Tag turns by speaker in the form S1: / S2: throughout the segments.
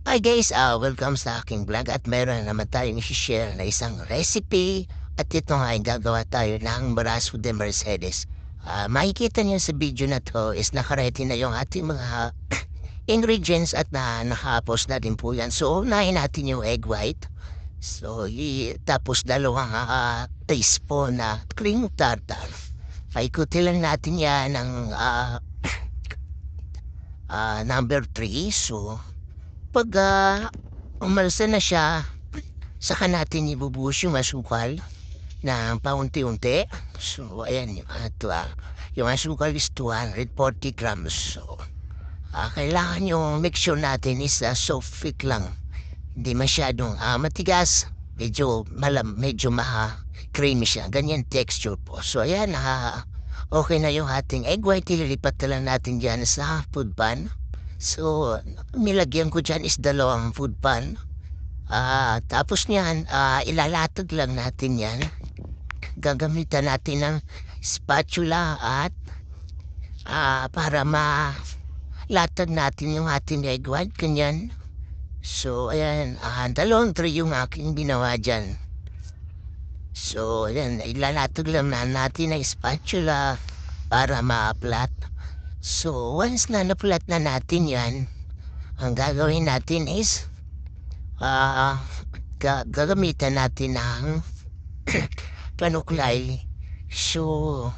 S1: Hi guys, welcome sa aking vlog at meron naman tayong i-share na isang recipe at ito nga ay gagawa tayo ng braso de Mercedes. Makikita niyo sa video na to is nakaredy na yung ating mga ingredients at naka-post na din po yan. So, unahin natin yung egg white. So, tapos dalawang teaspoon na cream tartar. Paikutin lang natin yan ng number 3. So, pag umalsa na siya, saka natin ibubuhos yung asukal na paunti-unti. So, ayan yung asukal is 240 grams. So, kailangan yung mixture natin is soft lang. Hindi masyadong matigas. Medyo creamy siya. Ganyan texture po. So, ayan, okay na yung ating egg white. Ililipat na lang natin dyan sa food pan. So, nilagyan ko dyan is 2 food pan. Tapos niyan, ilalatag lang natin yan. Gagamitan natin ng spatula at para malatag natin yung ating egg white. Ganyan. So, ayan, 2 tray yung aking ginawa dyan. So, ayan, ilalatag lang natin ng spatula para ma-flat. So, once na naplat na natin yan, ang gagawin natin is gagamitan natin ng panuklay. So,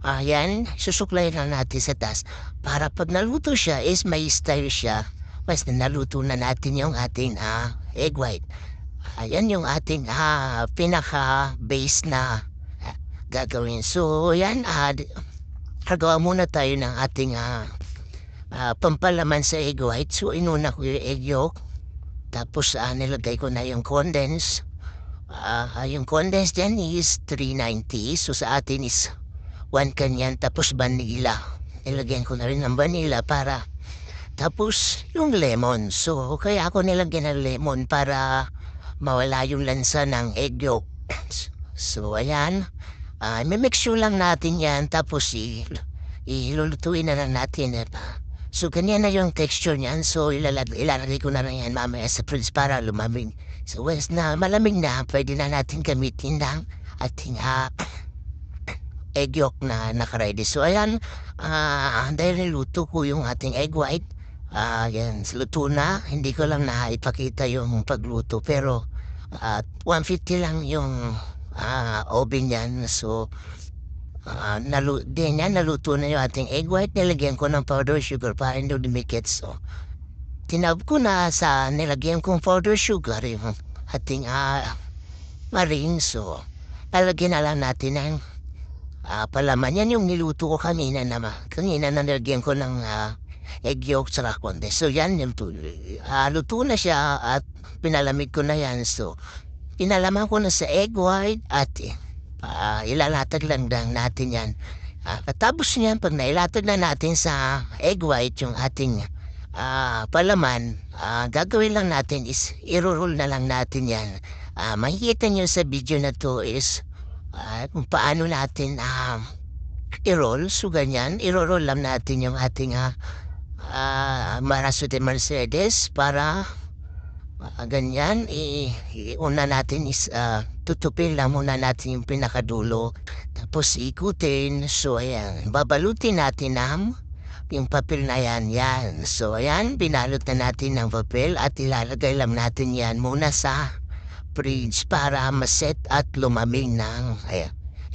S1: ayan, susuklay lang natin sa taas. Para pag naluto siya is may style siya. Once na naluto na natin yung ating egg white. Ayan yung ating pinaka-base na gagawin. So, yan, gagawa muna tayo ng ating pampalaman sa egg white. So, inuna ko yung egg yolk. Tapos, nilagay ko na yung condense. Yung condense dyan is 390. So, sa atin is 1 kanyan. Tapos, vanilla. Nilagyan ko na rin ng vanilla para. Tapos, yung lemon. So, kaya ako nilagyan ng lemon para mawala yung lansa ng egg yolk. So, ayan. Mimixture lang natin yan, tapos ilulutuin na lang natin. So, ganyan na yung texture niyan. So, ilalagay ko na lang yan mamaya sa fridge para lumamig. So, once na malamig na, pwede na natin gamitin ng ating egg yolk na nakaready. So, ayan, dahil niluto ko yung ating egg white, yan, luto na. Hindi ko lang ipakita yung pagluto, pero 150 lang yung oven yan. So, naluto na yung ating egg white. Nilagyan ko ng powder sugar para hindi dumikit. So, tinawag ko na sa nilagyan kong powder sugar yung ating marine. So, lalagyan na lang natin ng palaman. Yan yung niluto ko kanina naman. Kanina na nilagyan ko ng egg yolk sa konde. So, yan yung luto na siya at pinalamig ko na yan. So, pinalaman ko na sa egg white at ilalatag lang natin yan. Katapos niyan, pag nailatag na natin sa egg white yung ating palaman, gagawin lang natin is i-roll na lang natin yan. Makikita nyo sa video na to is kung paano natin i-roll. So ganyan, i-roll lang natin yung ating braso de Mercedes para ganyan, una natin is tutupin lang muna natin yung pinakadulo. Tapos ikutin. So, ayan, babalutin natin yung papel na yan. So, ayan, binalot na natin ng papel at ilalagay lang natin yan muna sa fridge para maset at lumamig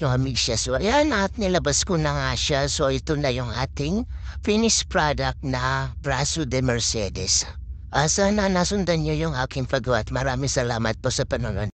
S1: lumamig siya. So, ayan, at nilabas ko na nga siya. So, ito na yung ating finished product na braso de Mercedes. Sana nasundan niyo yung aking paggawa at maraming salamat po sa panonood.